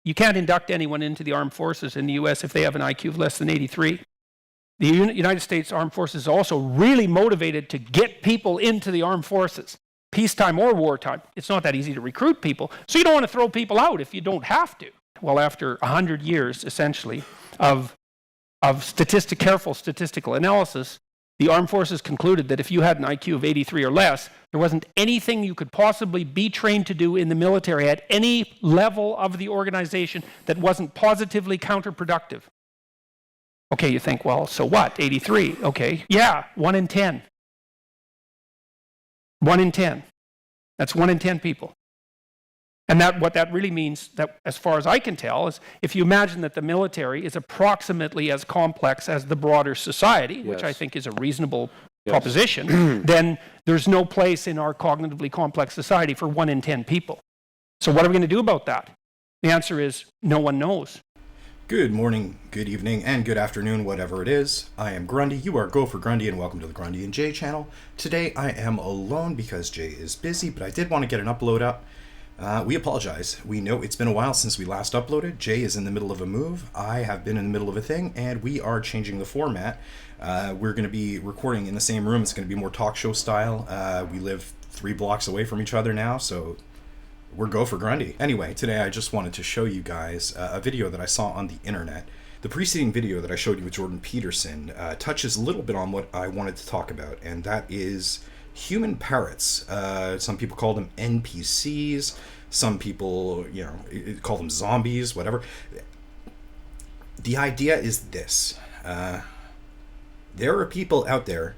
You can't induct anyone into the armed forces in the U.S. if they have an IQ of less than 83. The United States Armed Forces is also really motivated to get people into the armed forces, peacetime or wartime. It's not that easy to recruit people, so you don't want to throw people out if you don't have to. Well, after 100 years, essentially, of careful statistical analysis, the armed forces concluded that if you had an IQ of 83 or less, there wasn't anything you could possibly be trained to do in the military at any level of the organization that wasn't positively counterproductive. Okay, you think, well, so what? 83, okay. Yeah, 1 in 10. 1 in 10. That's 1 in 10 people. And what that really means, that as far as I can tell, is if you imagine that the military is approximately as complex as the broader society, which I think is a reasonable proposition, then there's no place in our cognitively complex society for 1 in 10 people. So what are we going to do about that? The answer is no one knows. Good morning, good evening, and good afternoon, whatever it is. I am Grundy, you are Go for Grundy, and welcome to the Grundy and Jay channel. Today I am alone because Jay is busy, but I did want to get an upload up. We apologize. We know it's been a while since we last uploaded. Jay is in the middle of a move. I have been in the middle of a thing, and we are changing the format. We're going to be recording in the same room. It's going to be more talk show style. We live 3 blocks away from each other now, so we're Go for Grundy. Anyway, today I just wanted to show you guys a video that I saw on the internet. The preceding video that I showed you with Jordan Peterson touches a little bit on what I wanted to talk about, and that is human parrots. Some people call them NPCs. Some people, call them zombies, whatever. The idea is this. There are people out there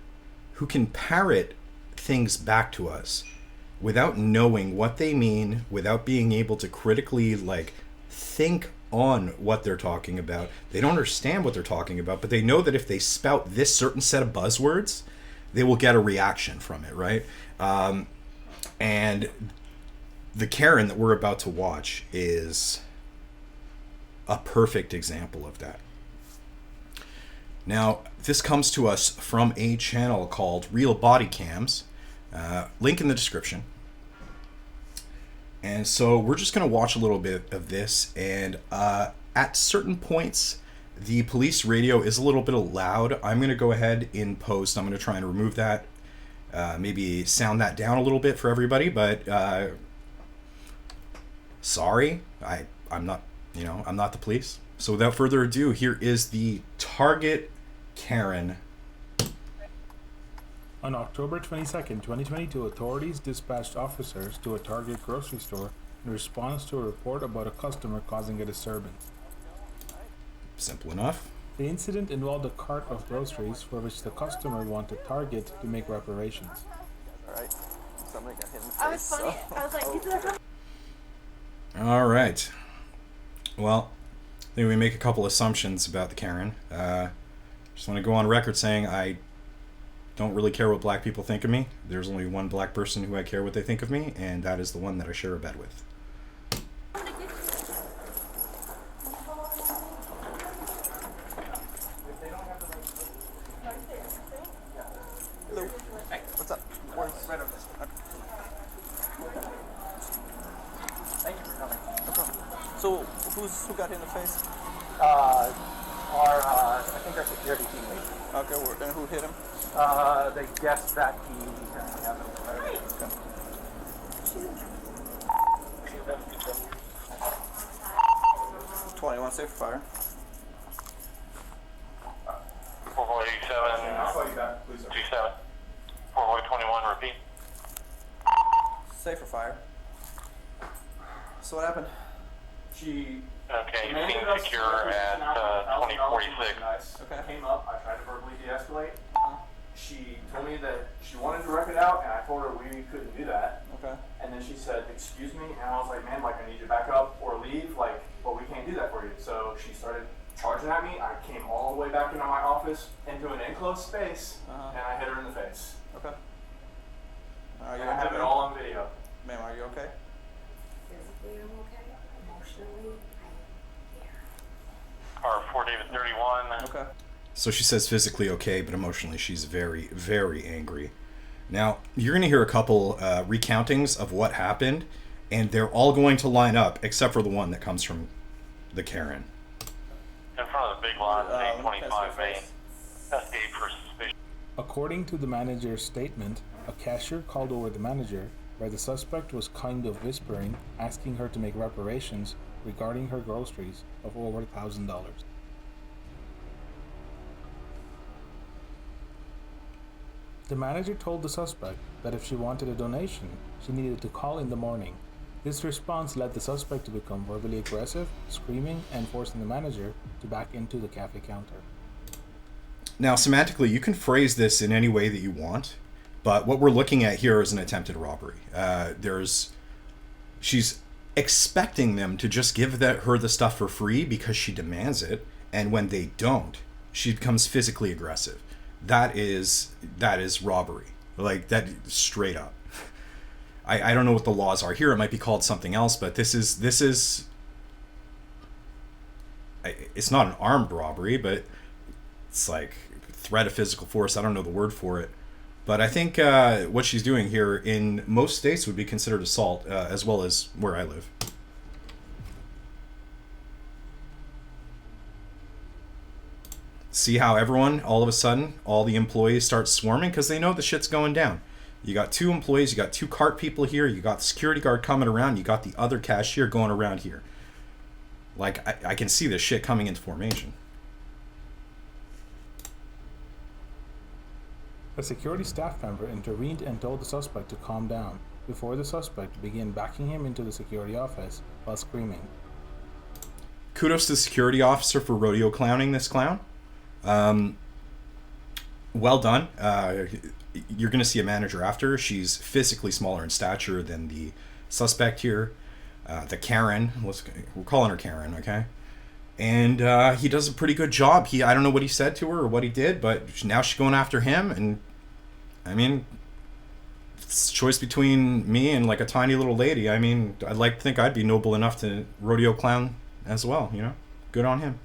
who can parrot things back to us without knowing what they mean, without being able to critically, think on what they're talking about. They don't understand what they're talking about, but they know that if they spout this certain set of buzzwords, they will get a reaction from it, right? And the Karen that we're about to watch is a perfect example of that. Now, this comes to us from a channel called Real Body Cams. Link in the description. And so we're just going to watch a little bit of this, and at certain points the police radio is a little bit loud. I'm going to go ahead in post. I'm going to try and remove that, maybe sound that down a little bit for everybody, but sorry, I'm not, I'm not the police. So without further ado, here is the target Karen. On October 22nd, 2022, authorities dispatched officers to a Target grocery store in response to a report about a customer causing a disturbance. Simple enough. The incident involved a cart of groceries for which the customer wanted Target to make reparations. Alright, somebody got hit in the face. I was funny. I was like, these are All right. Well, I think we make a couple assumptions about the Karen. Just want to go on record saying I don't really care what black people think of me. There's only one black person who I care what they think of me, and that is the one that I share a bed with. Hello. Hey, what's up? Where's right over this? Thank you for coming. No problem. So, who got hit in the face? I think our security team lead. Okay, and who hit him? They guessed that he currently has a Okay. 21 safe fire. 487, I'll call you back, please. 27, 421, repeat. Safe for fire. So what happened? She Okay, you demanded seem us secure to at $20,000 2046. merchandise. Okay. I came up, I tried to verbally de-escalate. She told me that she wanted to wreck it out, and I told her we couldn't do that. Okay. And then she said, "Excuse me," and I was like, "Man, I need you to back up or leave, but we can't do that for you." So she started charging at me. I came all the way back into my office, into an enclosed space, and I hit her in the face. Okay. Are you And I have it all on video. Ma'am, are you okay? physically I'm okay. Emotionally, I am there. Car 4 David 31. Okay. So she says physically okay, but emotionally she's very, very angry. Now, you're going to hear a couple recountings of what happened, and they're all going to line up, except for the one that comes from the Karen. In front of the big lot, Let me pass 825 your Main. face. Escape for suspicion. According to the manager's statement, a cashier called over the manager where the suspect was kind of whispering, asking her to make reparations regarding her groceries of over $1,000. The manager told the suspect that if she wanted a donation, she needed to call in the morning. This response led the suspect to become verbally aggressive, screaming, and forcing the manager to back into the cafe counter. Now, semantically, you can phrase this in any way that you want, but what we're looking at here is an attempted robbery. She's expecting them to just give her the stuff for free because she demands it, and when they don't, she becomes physically aggressive. That is robbery. Like, that, straight up. I don't know what the laws are here. It might be called something else, but this is it's not an armed robbery, but it's like threat of physical force. I don't know the word for it, but I think what she's doing here in most states would be considered assault, as well as where I live. See how everyone, all of a sudden, all the employees start swarming because they know the shit's going down. You got 2 employees, you got 2 cart people here, you got the security guard coming around, you got the other cashier going around here. Like, I can see this shit coming into formation. A security staff member intervened and told the suspect to calm down before the suspect began backing him into the security office while screaming. Kudos to the security officer for rodeo clowning this clown. Well done. You're going to see a manager after. She's physically smaller in stature than the suspect here. The Karen. We're calling her Karen, okay? And he does a pretty good job. I don't know what he said to her or what he did, but now she's going after him. And, I mean, it's a choice between me and, like, a tiny little lady. I mean, I'd like to think I'd be noble enough to rodeo clown as well, you know? Good on him.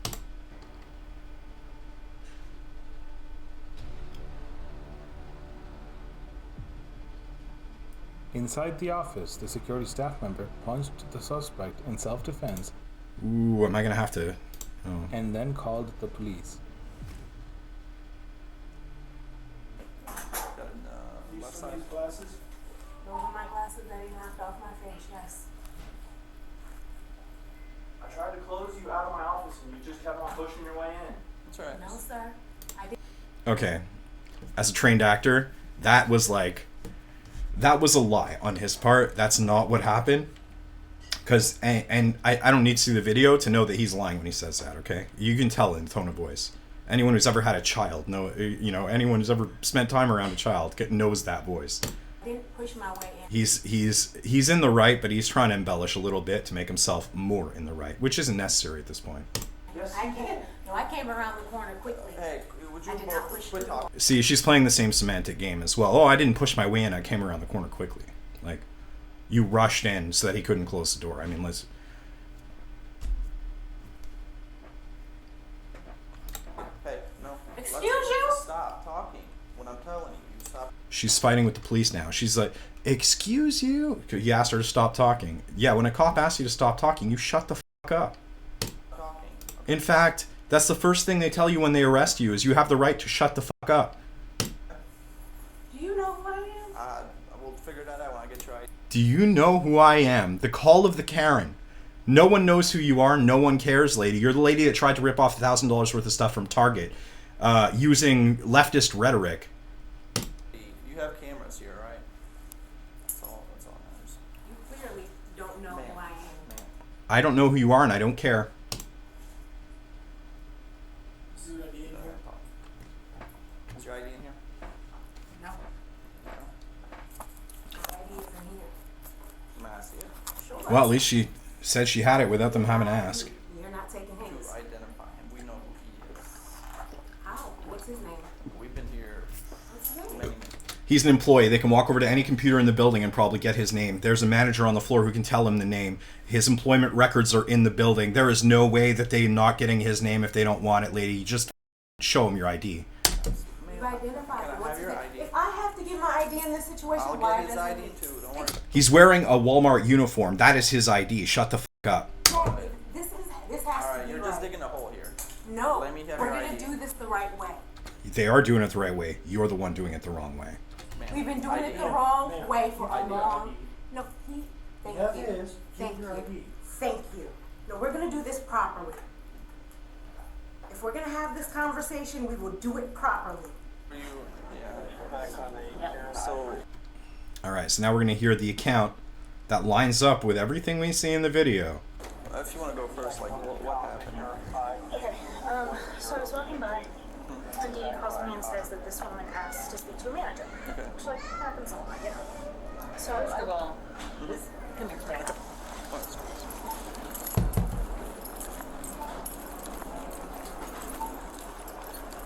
Inside the office, the security staff member punched the suspect in self-defense Ooh, am I going to have to... Oh. and then called the police. Got an, left side. glasses? Those are my glasses that he knocked off my face, yes. I tried to close you out of my office and you just kept on pushing your way in. That's right. No, sir. I didn't. Okay. As a trained actor, that was a lie on his part. That's not what happened. Because, and I don't need to see the video to know that he's lying when he says that, okay? You can tell in the tone of voice. Anyone who's ever had a child, anyone who's ever spent time around a child knows that voice. I didn't push my way in. He's in the right, but he's trying to embellish a little bit to make himself more in the right, which isn't necessary at this point. Yes, I came. No, I came around the corner quickly. Hey, would you I did not push quit you. talking? See, she's playing the same semantic game as well. Oh, I didn't push my way in, I came around the corner quickly. Like, you rushed in so that he couldn't close the door. I mean, let's... Hey, no. Excuse Let's you? Stop talking when I'm telling you. You stop She's fighting with the police now. She's like, excuse you? He asked her to stop talking. Yeah, when a cop asks you to stop talking, you shut the fuck up. talking. In fact, that's the first thing they tell you when they arrest you, is you have the right to shut the fuck up. Do you know who I am? We'll figure that out when I get your ID. Do you know who I am? The call of the Karen. No one knows who you are. No one cares, lady. You're the lady that tried to rip off $1,000 worth of stuff from Target using leftist rhetoric. You have cameras here, right? That's all that matters. You clearly don't know who I am. Man. I don't know who you are, and I don't care. Is your ID in here? Is your ID in here? No. My ID isn't here. May I see it? Sure. Well, at least she said she had it without them having to ask. You're not taking To his. identify him. We know who he is. How? What's his name? We've been here What's his name? many. He's an employee. They can walk over to any computer in the building and probably get his name. There's a manager on the floor who can tell him the name. His employment records are in the building. There is no way that they're not getting his name if they don't want it, lady. Just show him your ID. You've identified Can I him. What's have his your name? ID? If I have to get my ID in this situation, I'll why get his doesn't ID he? too. Don't worry. He's wearing a Walmart uniform. That is his ID. Shut the fuck up. No, this has No, Let me have we're your gonna ID. do this the right way. They are doing it the right way. You're the one doing it the wrong way. Ma'am, We've been doing it the ID. wrong way for a ID. long. No, thank That you. is, Thank your you. ID. Thank you. No, we're gonna do this properly. If we're gonna have this conversation, we will do it properly. Are you, yeah. So, All right, so now we're going to hear the account that lines up with everything we see in the video. if you want to go first, like, what happened? Okay, so I was walking by, and Dee calls me and says that this woman asked to speak to a manager. Okay. Which, like, happens a lot, you know. So, First of all, come here, Claire.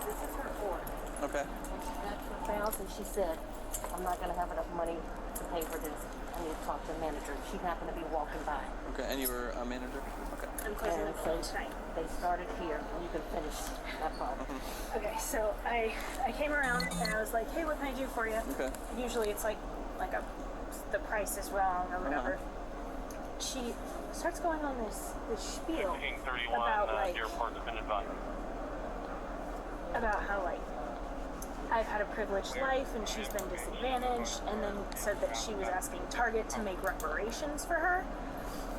This is her order. Okay. She got and she said, I'm not gonna have enough money to pay for this. I need to talk to the manager. She happened to be walking by. Okay, and you were a manager? Okay. I'm closing the And phone so tonight. they started here, and you can finish that part. Okay, so I came around and I was like, hey, what can I do for you? Okay. Usually it's like the price is wrong or whatever. She starts going on this spiel King 31, about like airport defended by. about how like I've had a privileged life and she's been disadvantaged, and then said that she was asking Target to make reparations for her.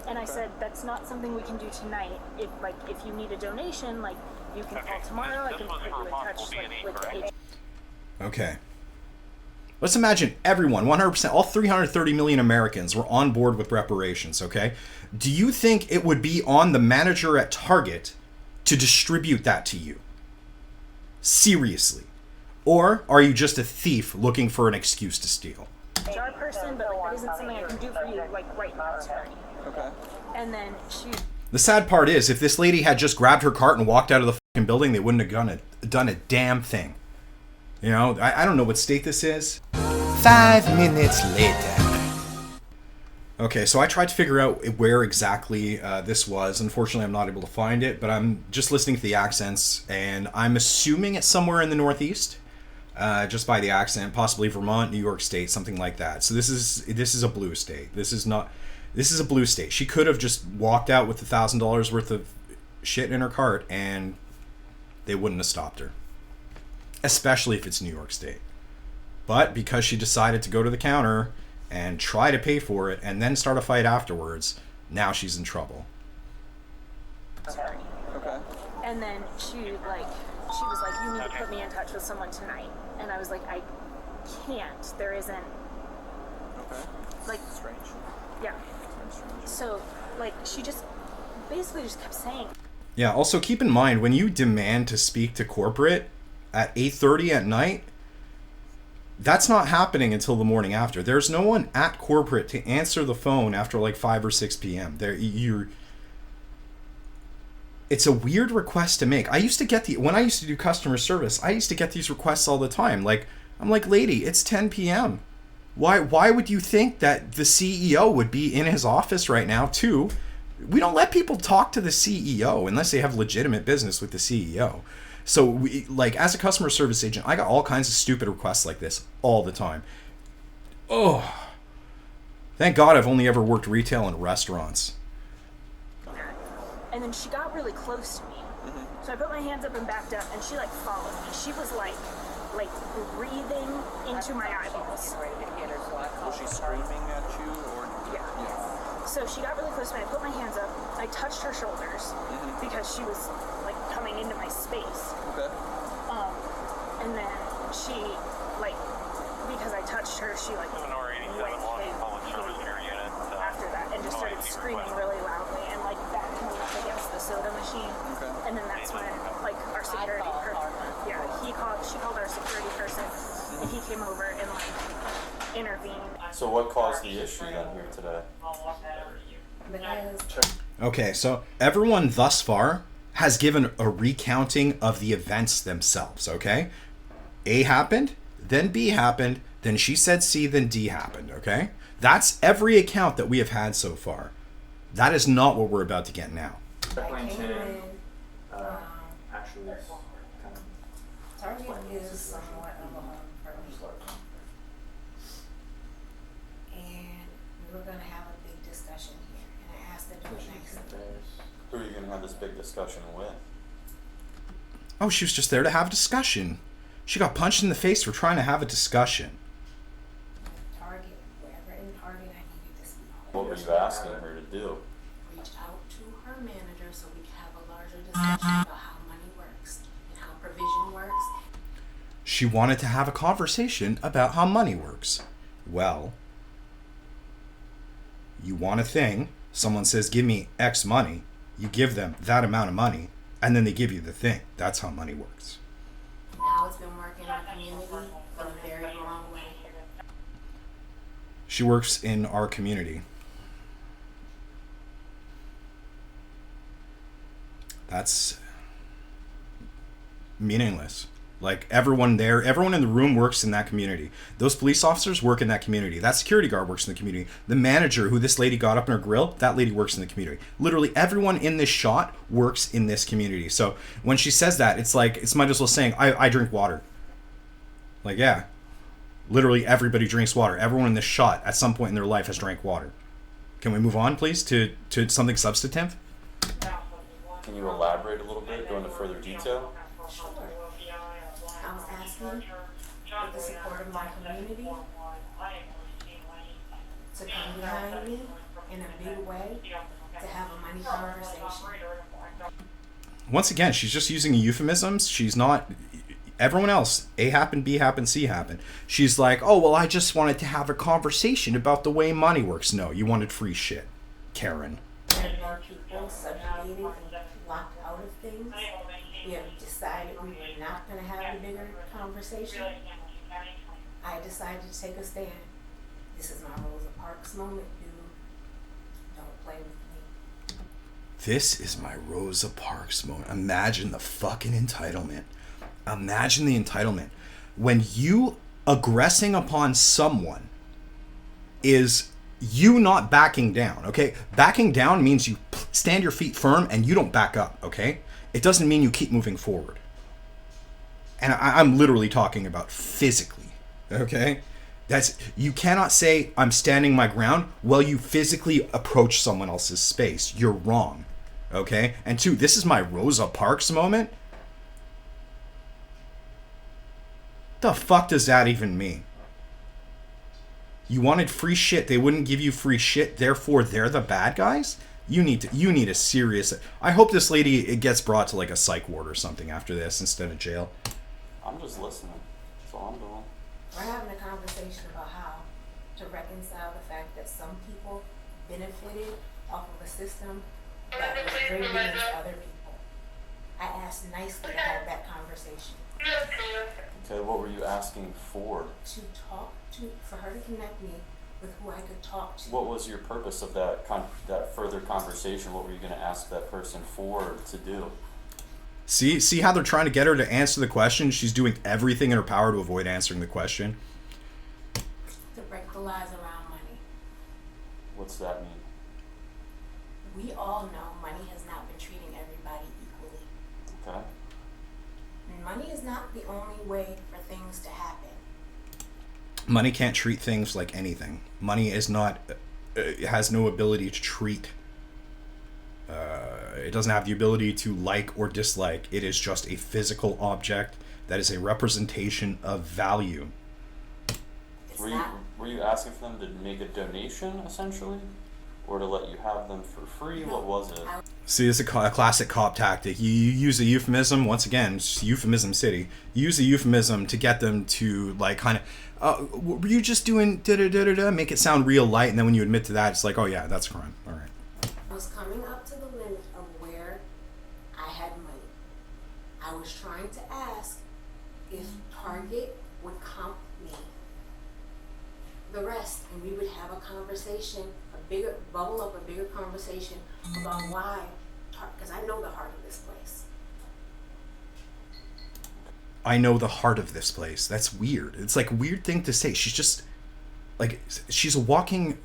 And I said that's not something we can do tonight. If you need a donation, like you can call tomorrow. I can put you in touch with the agent. Okay. Let's imagine everyone, 100%, all 330 million Americans were on board with reparations, okay? Do you think it would be on the manager at Target to distribute that to you? Seriously. Or are you just a thief looking for an excuse to steal? HR person, but like that isn't something I can do for you like right now, Terry. Okay. And then she The sad part is, if this lady had just grabbed her cart and walked out of the fucking building, they wouldn't have done a damn thing. You know, I don't know what state this is. 5 minutes later. Okay, so I tried to figure out where exactly this was. Unfortunately, I'm not able to find it, but I'm just listening to the accents, and I'm assuming it's somewhere in the Northeast, just by the accent, possibly Vermont, New York State, something like that. So this is a blue state. This is a blue state. She could have just walked out with $1,000 worth of shit in her cart, and they wouldn't have stopped her. Especially if it's New York State. But because she decided to go to the counter and try to pay for it and then start a fight afterwards, now she's in trouble. Terry. Okay. And then she was like, you need to put me in touch with someone tonight. And I was like, I can't. There isn't Okay. like Strange. yeah. So like she just basically just kept saying Yeah, also keep in mind, when you demand to speak to corporate at 8:30 at night, that's not happening until the morning after. There's no one at corporate to answer the phone after like 5 or 6 p.m. It's a weird request to make. When I used to do customer service, I used to get these requests all the time. Like, I'm like, lady, it's 10 p.m. Why would you think that the CEO would be in his office right now too? We don't let people talk to the CEO unless they have legitimate business with the CEO. So, as a customer service agent, I got all kinds of stupid requests like this all the time. Oh, thank God I've only ever worked retail and restaurants. that. And then she got really close to me. So I put my hands up and backed up, and she like followed me. She was like breathing into my eyeballs. Was she screaming at you or? Yeah. So she got really close to me. I put my hands up. I touched her shoulders because she was like coming into my space. Okay. And then she because I touched her, she like Minority 87 went launch in public service here unit. after that and just started screaming really loudly and like backed me up against the soda machine. Okay. And then that's when our security person, she called our security person and he came over and intervened. So what caused the issue then here today? Okay, so everyone thus far has given a recounting of the events themselves, okay? A happened, then B happened, then she said C, then D happened, okay? That's every account that we have had so far. That is not what we're about to get now. Definitely actually is kind of Target is somewhat of a home for me. And we were gonna have a big discussion here, and I asked them to do next. Who are you going to have this big discussion with? Oh, she was just there to have a discussion. She got punched in the face for trying to have a discussion. Target, wherever in Target I needed to see. What were you asking her to do? Reach out to her manager so we can have a larger discussion about how money works and how provision works. She wanted to have a conversation about how money works. Well, you want a thing, someone says, give me X money, you give them that amount of money, and then they give you the thing. That's how money works. Now it's been working in our community in a very wrong way. She works in our community. That's meaningless. Like, everyone there, everyone in the room works in that community. Those police officers work in that community. That security guard works in the community. The manager who this lady got up in her grill, that lady works in the community. Literally everyone in this shot works in this community. So when she says that, it's like, it's might as well saying, I drink water. Like, yeah. Literally everybody drinks water. Everyone in this shot at some point in their life has drank water. Can we move on, please, to something substantive? Can you elaborate a little bit, go into further detail? Sure. I was asking with the support of my community to come behind me in a big way to have a money conversation. Once again, she's just using euphemisms. She's not... Everyone else, A happened, B happened, C happened. She's like, oh, well, I just wanted to have a conversation about the way money works. No, you wanted free shit, Karen. There have been people subjugated and locked out of things. We have decided we were not going to have a bigger conversation. I decided to take a stand. This is my Rosa Parks moment, dude. Don't play with me. This is my Rosa Parks moment. Imagine the fucking entitlement. Imagine the entitlement. When you aggressing upon someone is you not backing down, okay? Backing down means you stand your feet firm and you don't back up, okay? It doesn't mean you keep moving forward. And I'm literally talking about physically, okay? That's, you cannot say I'm standing my ground while you physically approach someone else's space. You're wrong, okay? And two, this is my Rosa Parks moment. The fuck does that even mean? You wanted free shit, they wouldn't give you free shit, therefore they're the bad guys? You need a serious... I hope this lady it gets brought to like a psych ward or something after this instead of jail. I'm just listening. That's all I'm doing. We're having a conversation about how to reconcile the fact that some people benefited off of a system that was rigged against other people. I asked nicely to have that conversation. Okay, what were you asking for? For her to connect me with who I could talk to. What was your purpose of that further conversation? What were you going to ask that person for to do? See how they're trying to get her to answer the question? She's doing everything in her power to avoid answering the question. To break the lies around money. What's that mean? We all know money has not been treating everybody equally. Okay. Money is not the only way for things to happen. Money can't treat things like anything. Money is not... it has no ability to treat... it doesn't have the ability to like or dislike. It is just a physical object that is a representation of value. Were you asking for them to make a donation, essentially? Or to let you have them for free? What was it? See, this is a classic cop tactic. You use a euphemism, once again, it's euphemism city. You use a euphemism to get them to, like, kind of, were you just doing da-da-da-da-da, make it sound real light, and then when you admit to that, it's like, oh yeah, that's a crime. All right. I was coming up to the limit of where I had money. I was trying to ask if Target would comp me the rest, and we would have a conversation, bubble up a bigger conversation about why, because I know the heart of this place. I know the heart of this place. That's weird. It's like a weird thing to say. She's just, like, she's walking,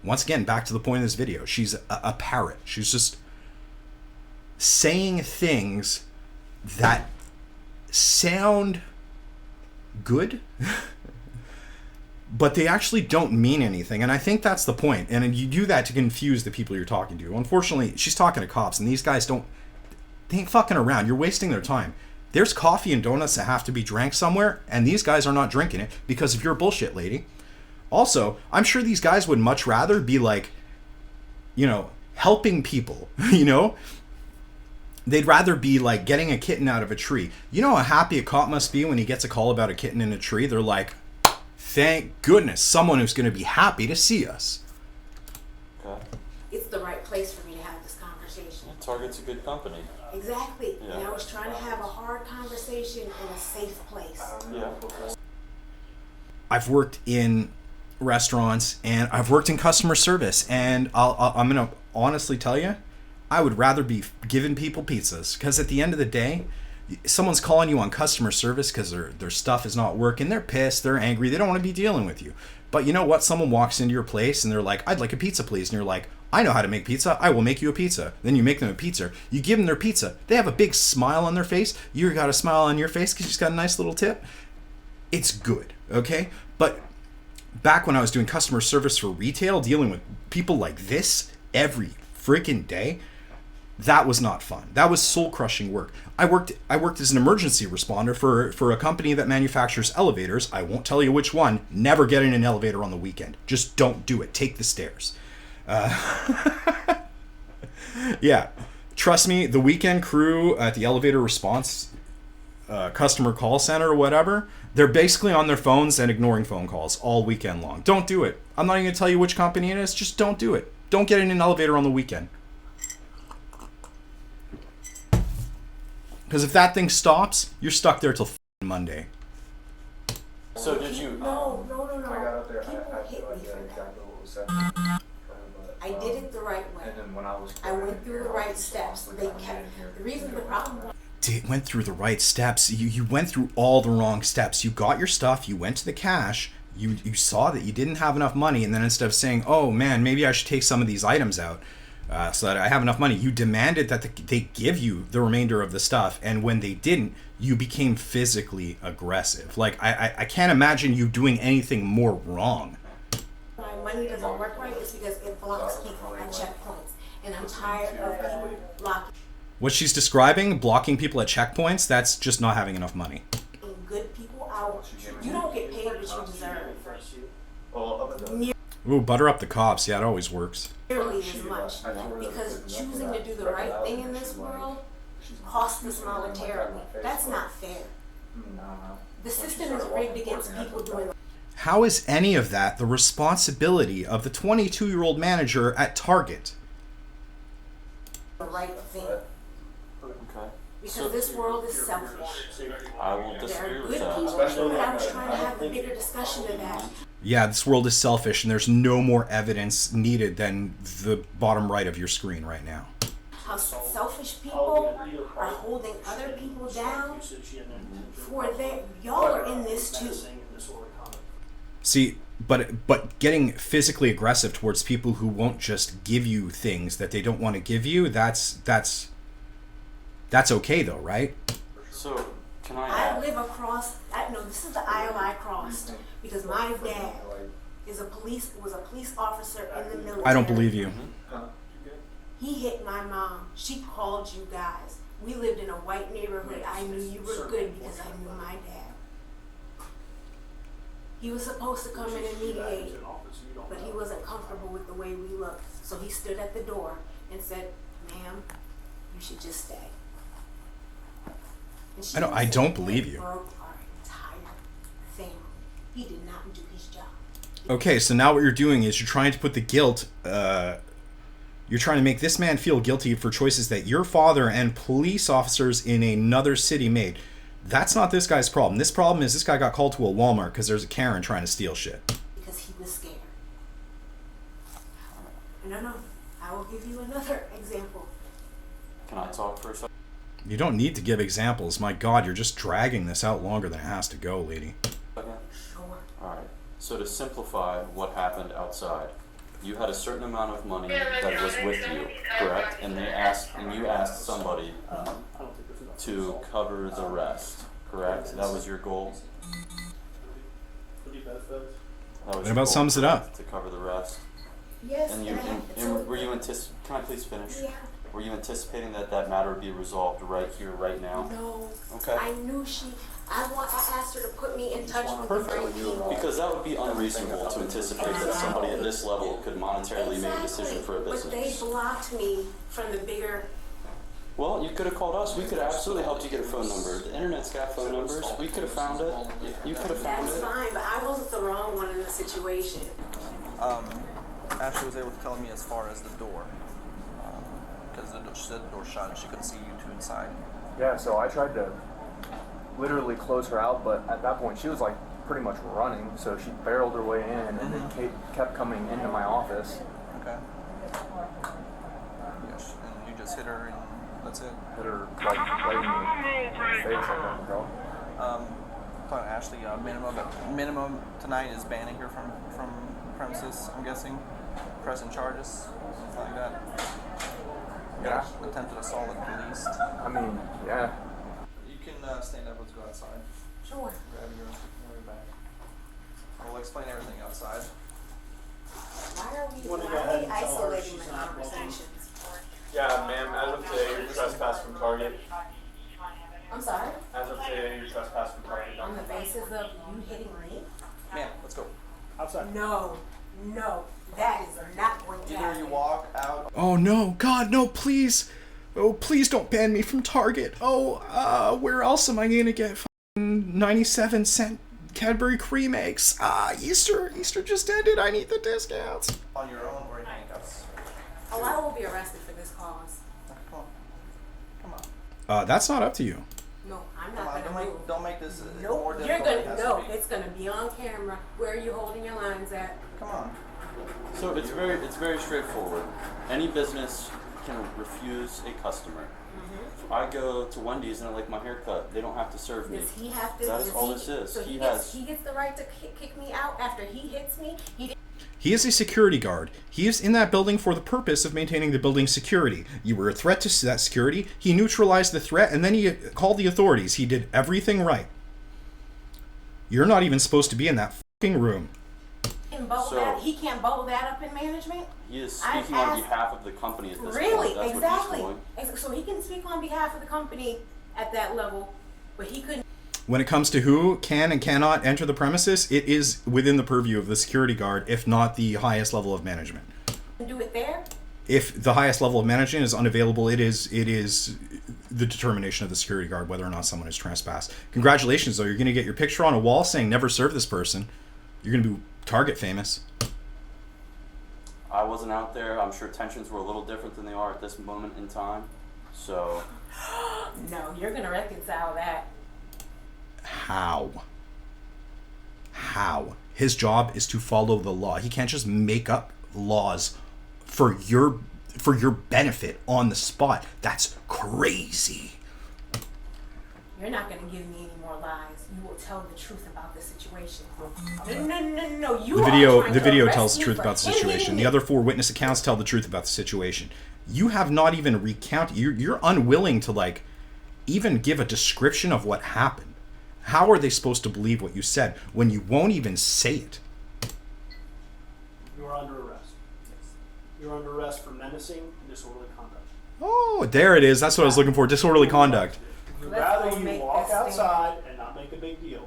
once again, back to the point of this video. She's a parrot. She's just saying things that sound good, but they actually don't mean anything. And I think that's the point. And you do that to confuse the people you're talking to. Unfortunately, she's talking to cops, and these guys don't... They ain't fucking around. You're wasting their time. There's coffee and donuts that have to be drank somewhere, and these guys are not drinking it because of your bullshit, lady. Also, I'm sure these guys would much rather be like, you know, helping people, you know? They'd rather be like getting a kitten out of a tree. You know how happy a cop must be when he gets a call about a kitten in a tree? They're like, thank goodness, someone who's going to be happy to see us. Okay. It's the right place for me to have this conversation. Target's a good company. Exactly. Yeah. And I was trying to have a hard conversation in a safe place. Yeah. I've worked in restaurants and I've worked in customer service, and I'm going to honestly tell you, I would rather be giving people pizzas, because at the end of the day, someone's calling you on customer service because their stuff is not working. They're pissed. They're angry. They don't want to be dealing with you. But you know what? Someone walks into your place and they're like, I'd like a pizza, please. And you're like, I know how to make pizza. I will make you a pizza. Then you make them a pizza. You give them their pizza. They have a big smile on their face. You got a smile on your face because you just got a nice little tip. It's good, okay? But back when I was doing customer service for retail, dealing with people like this every freaking day, that was not fun. That was soul-crushing work. I worked as an emergency responder for a company that manufactures elevators. I won't tell you which one. Never get in an elevator on the weekend. Just don't do it. Take the stairs. Yeah. Trust me, the weekend crew at the elevator response customer call center or whatever, they're basically on their phones and ignoring phone calls all weekend long. Don't do it. I'm not even going to tell you which company it is. Just don't do it. Don't get in an elevator on the weekend. Because if that thing stops, you're stuck there till Monday. So did you? No. I got up there. People I hit me for exactly what was said. I did it the right way. And then when I was, I went through the right steps. They kept the reason the problem was. Went through the right steps. You went through all the wrong steps. You got your stuff. You went to the cash. You saw that you didn't have enough money, and then instead of saying, "Oh man, maybe I should take some of these items out so that I have enough money," you demanded that they give you the remainder of the stuff. And when they didn't, you became physically aggressive. Like I can't imagine you doing anything more wrong. My money doesn't work right is because it blocks people at checkpoints, and I'm tired of people blocking What she's describing, blocking people at checkpoints, that's just not having enough money. good people out. You don't get paid what you deserve. Ooh, butter up the cops. Yeah, it always works. Nearly as much, because choosing to do the right thing in this world costs us monetarily. That's not fair. The system is rigged against people doing How is any of that the responsibility of the 22-year-old manager at Target? the right thing. Okay. Because this world is selfish. I will There disagree are with good that. people, but I was trying to have a bigger discussion of that. Yeah, this world is selfish, and there's no more evidence needed than the bottom right of your screen right now. How selfish people are holding other people down for their, y'all are in this too. See, but getting physically aggressive towards people who won't just give you things that they don't want to give you, that's okay though, right? So can I I ask? live across, this is the aisle I crossed because my dad was a police officer in the military. I don't believe you. He hit my mom. She called you guys. We lived in a white neighborhood. I knew you were good because I knew my dad. He was supposed to come in and mediate, but he wasn't comfortable with the way we looked. So he stood at the door and said, "Ma'am, you should just stay." And she I don't believe you. broke our entire family. He did not do his job. Okay, so now what you're doing is you're trying to put the guilt, you're trying to make this man feel guilty for choices that your father and police officers in another city made. That's not this guy's problem. This problem is this guy got called to a Walmart because there's a Karen trying to steal shit. Because he was scared. No, I will give you another example. Can I talk for a second? You don't need to give examples. My God, you're just dragging this out longer than it has to go, lady. Sure. Alright. So to simplify what happened outside, you had a certain amount of money that was with you, correct? And you asked somebody to cover the rest, correct? That was your goal? That about sums it up. To cover the rest. Yes, And and I have were you can I please finish? Yeah. Were you anticipating that that matter would be resolved right here, right now? No. Okay. I knew I asked her to put me in touch with the right people. Because that would be unreasonable to anticipate that somebody at this level could monetarily make a decision for a But they business. blocked me from the bigger. Well, you could have called us. We could have absolutely helped you get a phone number. The internet's got phone numbers. We could have found it. You could have found That's it. fine, but I wasn't the wrong one in the situation. Ashley was able to tell me as far as the door. Because she said the door shut and she couldn't see you two inside. Yeah, so I tried to literally close her out, but at that point she was like pretty much running, so she barreled her way in and then kept coming into my office. Okay. Yes, and you just hit her and that's it. Hit her right in the face, I think, bro. Talking to Ashley, minimum tonight is banning her from premises, I'm guessing. Pressing charges, something like that. Yeah. Attempted assault at least. I mean, yeah. You can stand up, let's go outside. Sure. Grab your bag. We'll explain everything outside. Why are we isolating the conversations? Yeah, ma'am, as of today, you're trespassed from Target. I'm sorry? As of today, you're trespassed from Target. On the basis of you hitting me? Ma'am, let's go. Outside. No, that is not going to Either happen. you walk out. Oh no, God, no, please. Oh, please don't ban me from Target. Oh, where else am I gonna get f***ing 97-cent Cadbury cream eggs? Easter just ended. I need the discounts. On your own or in handcuffs. Oh, I will be arrested for this cause. Come on. Come on. That's not up to you. No, I'm Come not on. gonna move. Don't make this Nope, more you're difficult than it has gonna, to be. it's gonna be on camera. Where are you holding your lines at? Come on. So it's very straightforward. Any business can refuse a customer. If I go to Wendy's and I like my haircut, they don't have to serve me. Does he have to? That is does all he- this is. So He gets the right to kick me out after he hits me. He is a security guard. He is in that building for the purpose of maintaining the building's security. You were a threat to that security. He neutralized the threat, and then he called the authorities. He did everything right. You're not even supposed to be in that fucking room. He can't bowl that up in management. He is I've speaking on asked- behalf of the company at this Really? point. That's Exactly. what he's doing. So he can speak on behalf of the company at that level, but he couldn't When it comes to who can and cannot enter the premises, it is within the purview of the security guard, if not the highest level of management. do it there. If the highest level of management is unavailable, it is the determination of the security guard whether or not someone is trespassed. Congratulations, though. You're going to get your picture on a wall saying never serve this person. You're going to be Target famous. I wasn't out there. I'm sure tensions were a little different than they are at this moment in time. So No, you're gonna reconcile that. How? His job is to follow the law. He can't just make up laws for your benefit on the spot. That's crazy. You're not gonna give me any more lies. You will tell the truth about the situation. No. You The video tells the truth about the situation. The other 4 witness accounts tell the truth about the situation. You have not even recounted. You're unwilling to even give a description of what happened. How are they supposed to believe what you said when you won't even say it? You are under arrest. You're under arrest for menacing and disorderly conduct. Oh, there it is. That's what I was looking for. Disorderly conduct. We'd Let's rather go you make walk this stand. outside and not make a big deal.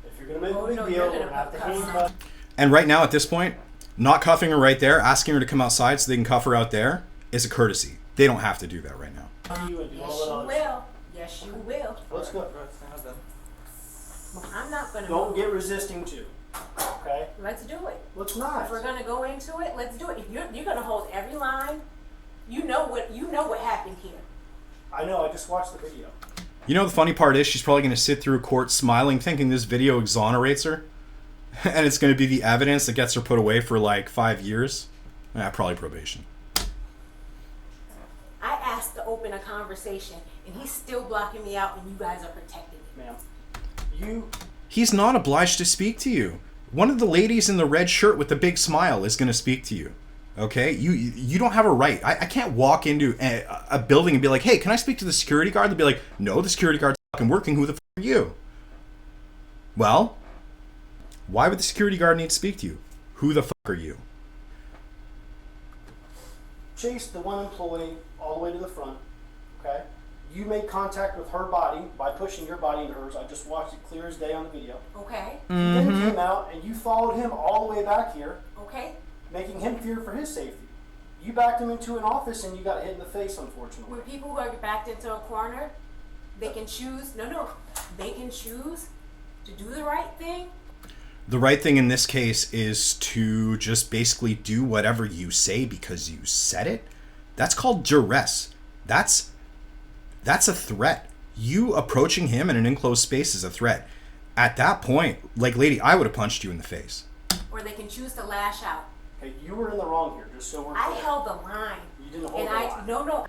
If you're going to make Oh, a big no, deal, you're we're gonna going to have to cuff handcuff. And right now, at this point, not cuffing her right there, asking her to come outside so they can cuff her out there, is a courtesy. They don't have to do that right now. You and do Yes, all that you other will. Yes, you will. Let's go. I'm not gonna. Don't move. get resisting to. Okay? Let's do it. Let's not. If we're gonna go into it, let's do it. If you're gonna hold every line, you know what happened here. I know. I just watched the video. You know the funny part is she's probably going to sit through court smiling, thinking this video exonerates her. And it's going to be the evidence that gets her put away for 5 years. Probably probation. I asked to open a conversation, and he's still blocking me out, and you guys are protecting me. Ma'am, He's not obliged to speak to you. One of the ladies in the red shirt with the big smile is going to speak to you. Okay? You don't have a right. I can't walk into a building and be like, hey, can I speak to the security guard? They'll be like, no, the security guard's fucking working. Who the f*** are you? Well, why would the security guard need to speak to you? Who the f*** are you? chased the one employee all the way to the front, okay? You made contact with her body by pushing your body into hers. I just watched it clear as day on the video. Okay. He then came out and you followed him all the way back here, Okay. making him fear for his safety. You backed him into an office and you got hit in the face, unfortunately. When people who are backed into a corner, they can choose. They can choose to do the right thing. The right thing in this case is to just basically do whatever you say because you said it. That's called duress. That's a threat. You approaching him in an enclosed space is a threat. At that point, like, lady, I would have punched you in the face. Or they can choose to lash out. Okay, you were in the wrong here, just so we're I clear. held the line. You didn't hold And the line. no.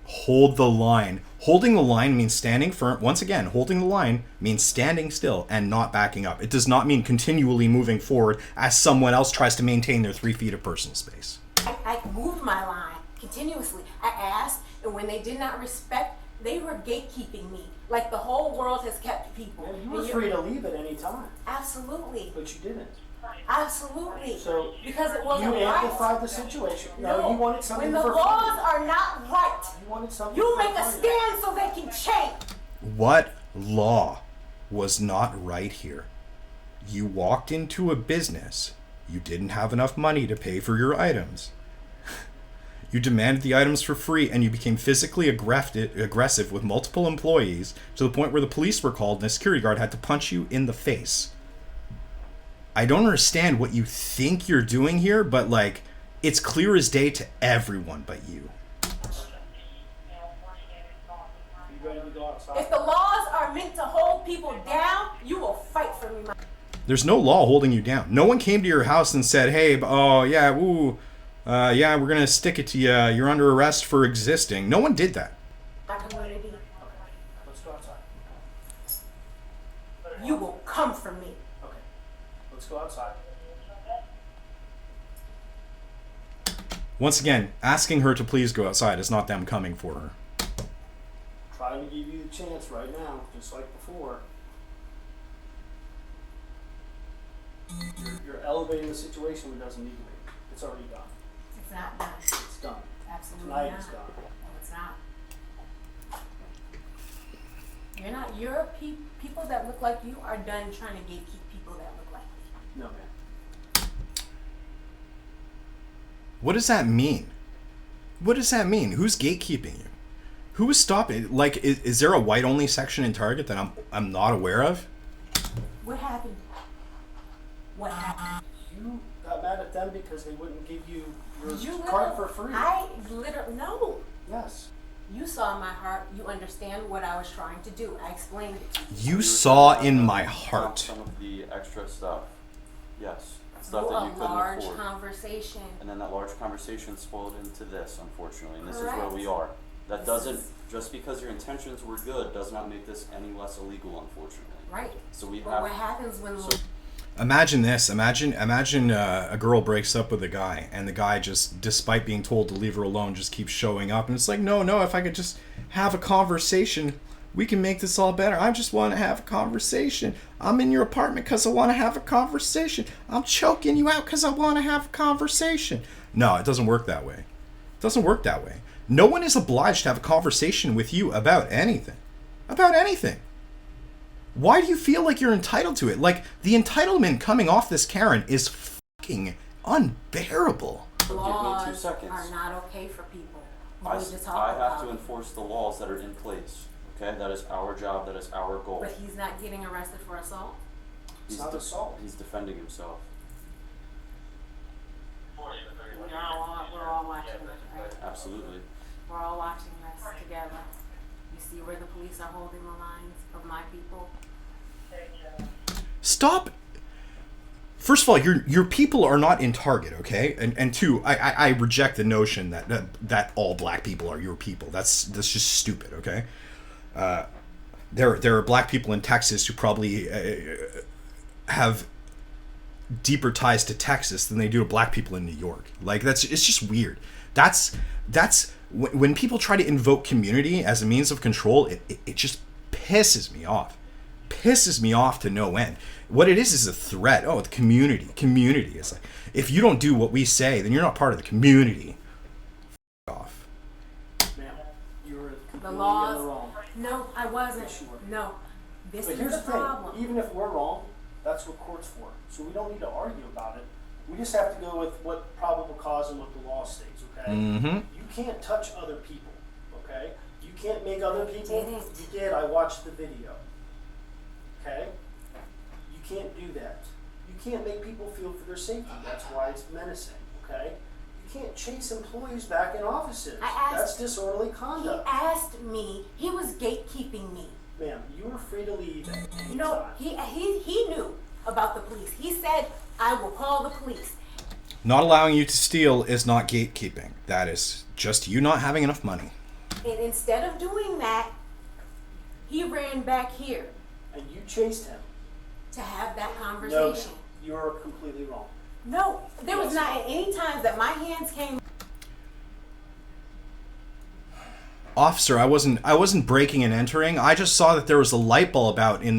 Hold the line. Holding the line means standing firm. Once again, holding the line means standing still and not backing up. It does not mean continually moving forward as someone else tries to maintain their 3 feet of personal space. I moved my line continuously. I asked, and when they did not respect, they were gatekeeping me. Like the whole world has kept people. Yeah, you were And free to leave at any time, Absolutely. but you didn't. Absolutely. So because it wasn't you right. amplified the situation. No, you wanted something When the for laws free. are not right, You wanted something you for make a free. stand so they can change. What law was not right here? You walked into a business. You didn't have enough money to pay for your items. You demanded the items for free, and you became physically aggressive with multiple employees to the point where the police were called and a security guard had to punch you in the face. I don't understand what you think you're doing here, but like, it's clear as day to everyone but you. You ready to go outside? If the laws are meant to hold people down, you will fight for me. There's no law holding you down. No one came to your house and said, hey, oh yeah, yeah, we're gonna stick it to you. You're under arrest for existing. No one did that. My community, Let's go outside. you will come for me. Okay. Let's go outside. Once again, asking her to please go outside is not them coming for her. Trying to give you the chance right now, just like before. You're elevating the situation that doesn't need to be. It's already done. It's not done. It's done. Absolutely Tonight not. it's done. No, it's not. You're not. People that look like you are done trying to gatekeep people that look like me. No, man. What does that mean? What does that mean? Who's gatekeeping you? Who is stopping? Like, is there a white-only section in Target that I'm not aware of? What happened? What happened? You got mad at them because they wouldn't give you your You card literally- for free. I literally no. Yes. You saw my heart. You understand what I was trying to do. I explained it to you. You saw in my Found heart. some of the extra stuff. Yes. Through Stuff that you a couldn't large afford. conversation. And then that large conversation spoiled into this, unfortunately. And this is Correct. where we are. That This doesn't, is- just because your intentions were good, does not make this any less illegal, unfortunately. Right. So we But have. what happens when So- Imagine this. Imagine a girl breaks up with a guy, and the guy just, despite being told to leave her alone, just keeps showing up. And it's like, no, if I could just have a conversation, we can make this all better. I just want to have a conversation. I'm in your apartment because I want to have a conversation. I'm choking you out because I want to have a conversation. No, it doesn't work that way. It doesn't work that way. No one is obliged to have a conversation with you about anything. About anything. Why do you feel like you're entitled to it? Like, the entitlement coming off this Karen is fucking unbearable. laws 2 seconds. are not okay for people. We I need to talk have about to it. enforce the laws that are in place. Okay? That is our job. That is our goal. But he's not getting arrested for assault. It's not assault. He's defending himself. We're all watching this, right? Absolutely. We're all watching this together. You see where the police are holding the lines of my people? Stop. First of all, your people are not in Target, okay? And two, I reject the notion that all black people are your people. That's just stupid, okay? There are black people in Texas who probably have deeper ties to Texas than they do to black people in New York. Like, it's just weird. That's when people try to invoke community as a means of control, it just pisses me off. Pisses me off to no end. What it is a threat. Oh, the community. Community. It's like, if you don't do what we say, then you're not part of the community. laws. in the wrong. No, I wasn't. Yes, you were. No. This But is here's the the thing, problem. even if we're wrong, that's what court's for. So we don't need to argue about it. We just have to go with what probable cause and what the law states, okay? Mm-hmm. You can't touch other people, okay? You can't make other people. didn't. You did, I watched the video. Okay? You can't do that. You can't make people feel for their safety. That's why it's menacing, okay? You can't chase employees back in offices. That's disorderly He conduct. asked me, he was gatekeeping me. Ma'am, you are free to leave at any No, time. he knew about the police. He said, I will call the police. Not allowing you to steal is not gatekeeping. That is just you not having enough money. And instead of doing that, he ran back here And you chased him. to have that No, conversation. you're completely wrong. No, there was Yes. not any times that my hands came. Officer, I wasn't breaking and entering. I just saw that there was a light bulb out in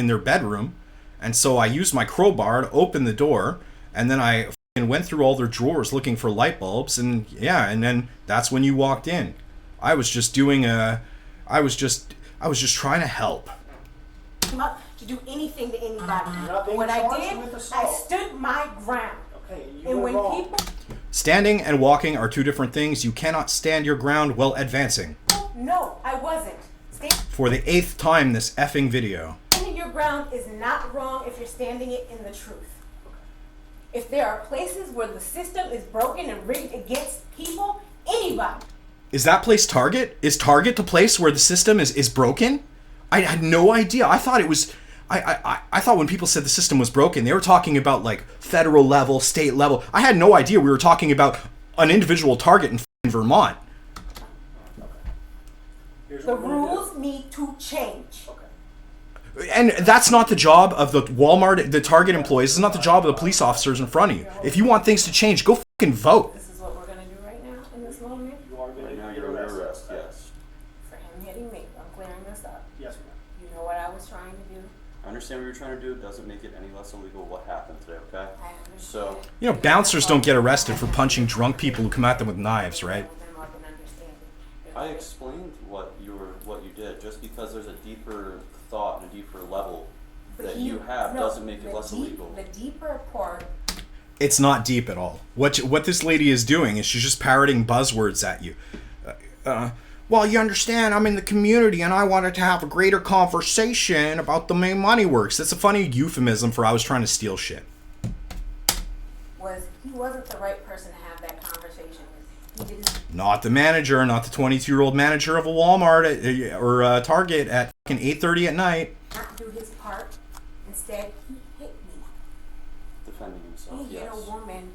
their bedroom, and so I used my crowbar to open the door, and then I went through all their drawers looking for light bulbs, and yeah, and then that's when you walked in. I was just trying to help. Up to do anything to anybody. not being What I charged did, with I assault. stood my ground. Okay, and you And were when wrong. people, Standing and walking are two different things. You cannot stand your ground while advancing. no, I wasn't. For the 8th time this effing video. Standing your ground is not wrong if you're standing it in the truth. If there are places where the system is broken and rigged against people, anybody. Is that place Target? Is Target the place where the system is broken? I had no idea. I thought it was... I thought when people said the system was broken, they were talking about like federal level, state level. I had no idea we were talking about an individual Target in Vermont. Here's The what we're gonna do. rules need to change. Okay. And that's not the job of the Walmart, the Target employees. It's not the job of the police officers in front of you. If you want things to change, go fucking vote. This is what we're gonna do right now in this moment. You are going Right now to you're under arrest, yes. For him hitting me, I'm clearing this up. Yes, ma'am. You know what I was trying to do? I understand what you're trying to do. It doesn't make it any less illegal what happened today, okay? I understand. So, You know, bouncers don't get arrested for punching drunk people who come at them with knives, right? I explained what you did. Just because there's a deeper thought and a deeper level that you have doesn't make it less illegal. The deeper part. It's not deep at all. What this lady is doing is she's just parroting buzzwords at you. Well, you understand, I'm in the community and I wanted to have a greater conversation about the way money works. That's a funny euphemism for I was trying to steal shit. He wasn't the right person to have that conversation with. He didn't. Not the manager, not the 22-year-old manager of a Walmart or a Target at fucking 8:30 at night. Not do his part. Instead, he hit me. Defending himself, He hit yes. a woman.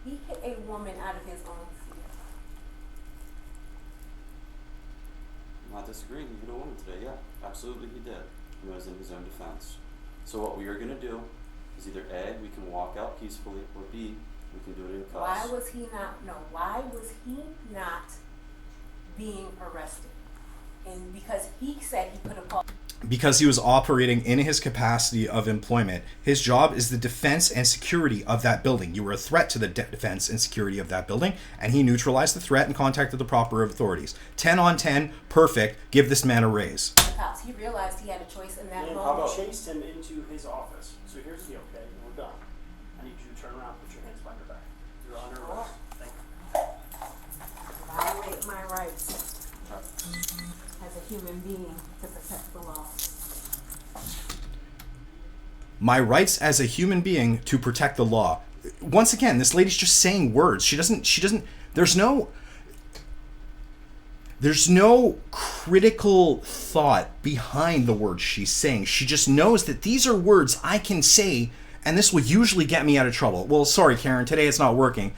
He hit a woman out of his own fear. I'm not disagreeing. He hit a woman today, yeah. Absolutely he did. It was in his own defense. So what we are going to do is either A, we can walk out peacefully, or B, we can do it in Why cuffs. was he not? No. Why was he not being arrested? And because he said he could have called. Because he was operating in his capacity of employment. His job is the defense and security of that building. You were a threat to the defense and security of that building, and he neutralized the threat and contacted the proper authorities. 10 on 10, perfect. Give this man a raise. The cops. He realized he had a choice in that And moment. you chased him into his office. So here's the deal, okay? We're done. I need you to turn around, put your hands behind your back. You're under arrest. Thank you. Violate my rights as a human being to protect the law. My rights as a human being to protect the law. Once again, this lady's just saying words. She doesn't, there's no critical thought behind the words she's saying. She just knows that these are words I can say, and this will usually get me out of trouble. Well, sorry, Karen, today it's not working.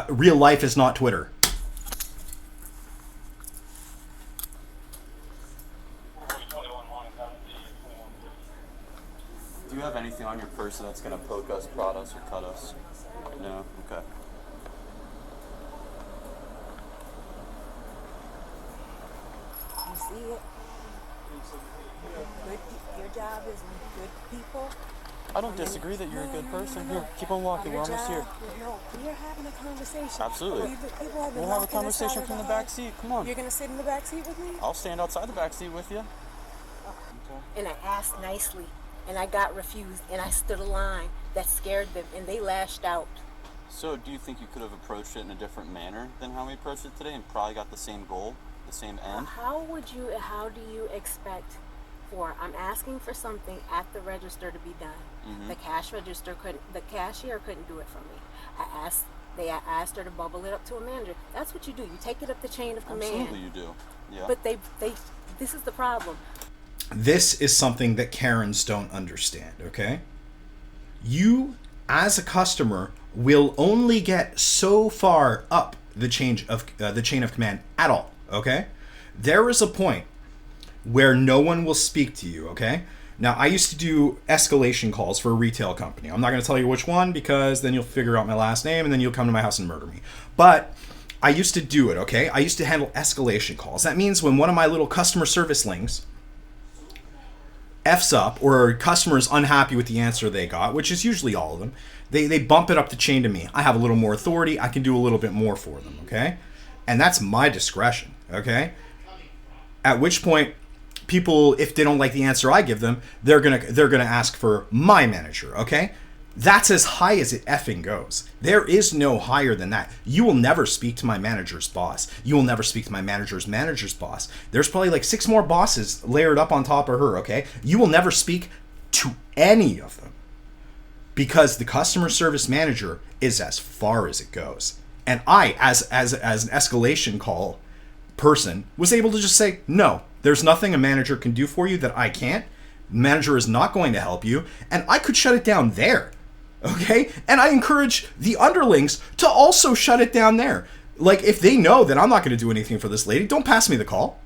Real life is not Twitter. Do you have anything on your person that's going to poke us, prod us, or cut us? No? Okay. You see it? Your job is with good people I don't disagree that you're a good person. Here, keep on walking. We're almost here. We're having a conversation. Absolutely. People have been We'll have a walking us conversation out from the of back seat. Come on. You're gonna sit in the back seat with me? I'll stand outside the back seat with you. And I asked nicely, and I got refused, and I stood a line that scared them, and they lashed out. So, do you think you could have approached it in a different manner than how we approached it today, and probably got the same goal, the same end? How do you expect I'm asking for something at the register to be done. The cashier couldn't do it for me. I asked her to bubble it up to a manager. That's what you do. You take it up the chain of command. Absolutely, you do. Yeah. But this is the problem. This is something that Karens don't understand, okay? You, as a customer, will only get so far up the chain of command at all, okay? There is a point where no one will speak to you, okay? Now, I used to do escalation calls for a retail company. I'm not going to tell you which one because then you'll figure out my last name and then you'll come to my house and murder me. But I used to do it, okay? I used to handle escalation calls. That means when one of my little customer service lings F's up or a customer's unhappy with the answer they got, which is usually all of them, they bump it up the chain to me. I have a little more authority. I can do a little bit more for them, okay? And that's my discretion, okay? At which point, people, if they don't like the answer I give them, they're gonna ask for my manager, okay? That's as high as it effing goes. There is no higher than that. You will never speak to my manager's boss. You will never speak to my manager's boss. There's probably like 6 more bosses layered up on top of her, okay? You will never speak to any of them because the customer service manager is as far as it goes. And I, as an escalation call person, was able to just say, no, there's nothing a manager can do for you that I can't. Manager is not going to help you. And I could shut it down there. Okay? And I encourage the underlings to also shut it down there. Like, if they know that I'm not going to do anything for this lady, don't pass me the call.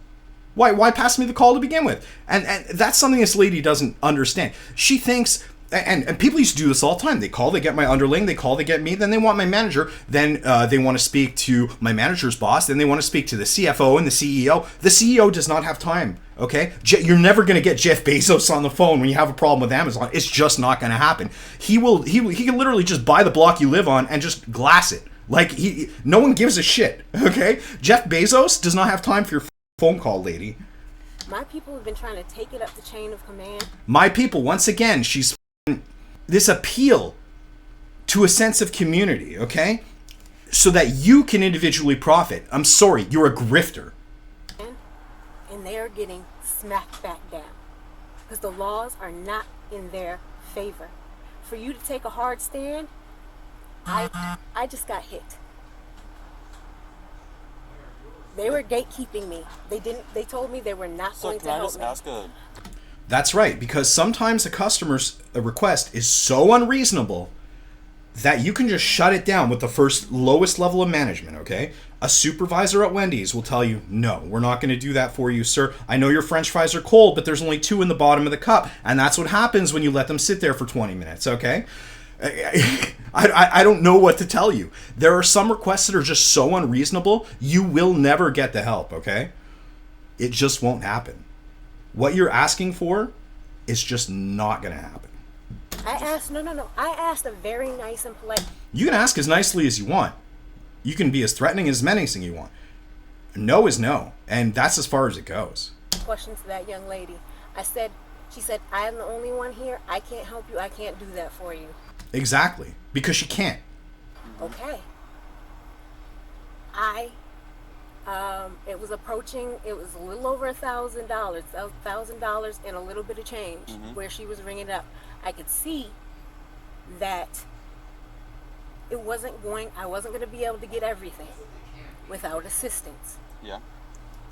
Why pass me the call to begin with? And that's something this lady doesn't understand. She thinks, and people used to do this all the time. They call, they get my underling, they call, they get me, then they want my manager, then they want to speak to my manager's boss, then they want to speak to the CFO and the CEO. The CEO does not have time, okay? You're never going to get Jeff Bezos on the phone when you have a problem with Amazon. It's just not going to happen. He can literally just buy the block you live on and just glass it. Like, no one gives a shit, okay? Jeff Bezos does not have time for your phone call, lady. My people have been trying to take it up the chain of command. My people, once again, she's this appeal to a sense of community, okay? So that you can individually profit. I'm sorry, you're a grifter. And they're getting smacked back down because the laws are not in their favor. For you to take a hard stand, I just got hit. They were gatekeeping me. They told me they were not going to help me. That's right, because sometimes a customer's request is so unreasonable that you can just shut it down with the lowest level of management, okay? A supervisor at Wendy's will tell you, no, we're not going to do that for you, sir. I know your french fries are cold, but there's only 2 in the bottom of the cup, and that's what happens when you let them sit there for 20 minutes, okay? I don't know what to tell you. There are some requests that are just so unreasonable, you will never get the help, okay? It just won't happen. What you're asking for is just not going to happen. I asked a very nice and polite. You can ask as nicely as you want. You can be as threatening as menacing you want. No is no, and that's as far as it goes. Question to that young lady. She said, I am the only one here. I can't help you. I can't do that for you. Exactly, because she can't. Okay. It was a little over $1,000, $1,000 and a little bit of change where she was ringing up. I could see that I wasn't going to be able to get everything without assistance. Yeah.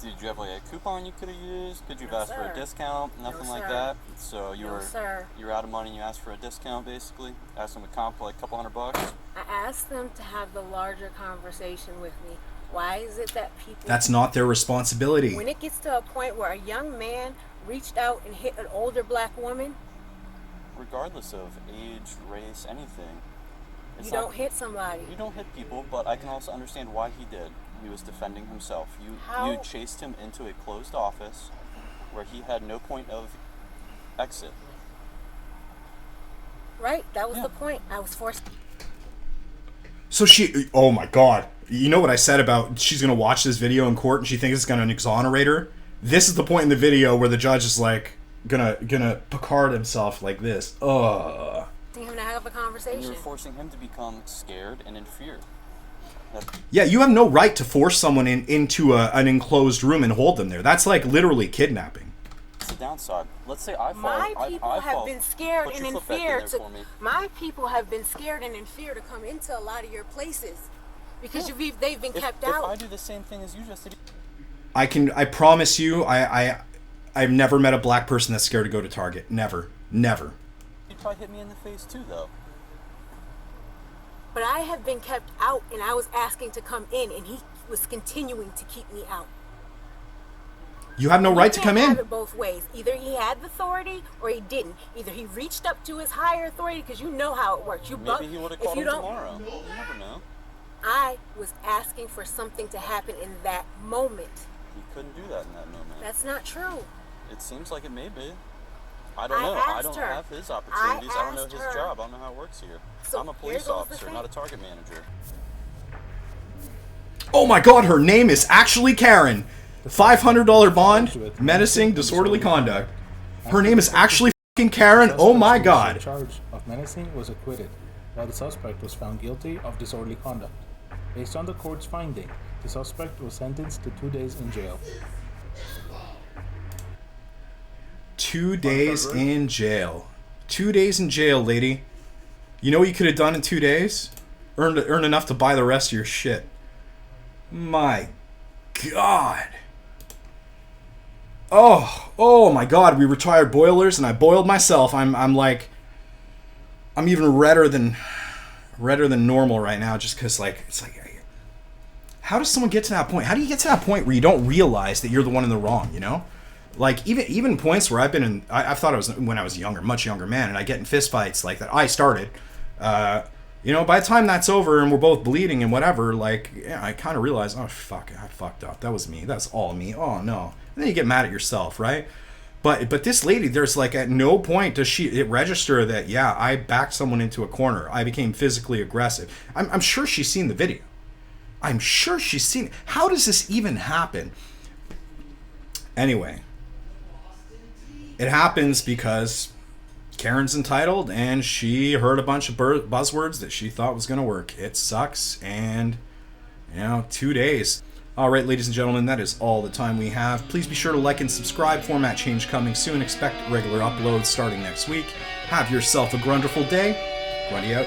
Did you have like a coupon you could have used? Could you have asked for a sir. discount? Nothing No, like sir. that. So you No, were sir. out of money. You asked for a discount, basically. Asked them to comp like a couple $100. I asked them to have the larger conversation with me. Why is it that people... That's not their responsibility. When it gets to a point where a young man reached out and hit an older black woman... Regardless of age, race, anything. You don't hit somebody. You don't hit people, but I can also understand why he did. He was defending himself. You chased him into a closed office where he had no point of exit. Right? That was the point. I was forced. So she, oh my god. You know what I said about she's going to watch this video in court and she thinks it's going to exonerate her? This is the point in the video where the judge is like, gonna Picard himself like this. Ugh. him to have a And conversation. you're forcing him to become scared and in fear. Yeah, you have no right to force someone into an enclosed room and hold them there. That's like literally kidnapping. It's the downside. Let's say I fall. My I people have fall. been scared Put and your in foot back fear there to. for me. My people have been scared and in fear to come into a lot of your places because they've been kept If out. I do the same thing as you just did. I promise you, I've never met a black person that's scared to go to Target. Never. Never. You'd probably hit me in the face too, though. But I have been kept out, and I was asking to come in, and he was continuing to keep me out. You have no right to come You can't in. have it both ways. Either he had the authority or he didn't. Either he reached up to his higher authority, because you know how it works. Maybe he would have called him tomorrow. You never know. I was asking for something to happen in that moment. He couldn't do that in that moment. That's not true. It seems like it may be. I don't know. I asked don't her. have his opportunities. I don't know asked his her. job. I don't know how it works here. So I'm a here police goes the officer, thing. not a target manager. Oh my god, her name is actually Karen. $500 bond, menacing, disorderly conduct. Her name is actually fucking Karen. Oh my The god. charge of menacing was acquitted, while the suspect was found guilty of disorderly conduct. Based on the court's finding, the suspect was sentenced to 2 days in jail. 2 days in jail. 2 days in jail, lady. You know what you could have done in 2 days? Earn enough to buy the rest of your shit. My god. Oh my god, we retired boilers and I boiled myself. I'm even redder than normal right now just cuz like it's like how does someone get to that point? How do you get to that point where you don't realize that you're the one in the wrong, you know? Like even points where I've been in I thought I was when I was younger, much younger man, and I get in fist fights like that I started you know, by the time that's over and we're both bleeding and whatever, like, yeah, I kind of realize, oh, fuck, I fucked up. That was me. That's all me. Oh, no. And then you get mad at yourself, right? But this lady, there's like, at no point does it register that, yeah, I backed someone into a corner. I became physically aggressive. I'm sure she's seen the video. I'm sure she's seen it. How does this even happen? Anyway, it happens because Karen's entitled, and she heard a bunch of buzzwords that she thought was going to work. It sucks, and, you know, 2 days. All right, ladies and gentlemen, that is all the time we have. Please be sure to like and subscribe. Format change coming soon. Expect regular uploads starting next week. Have yourself a grunderful day. Grundy out.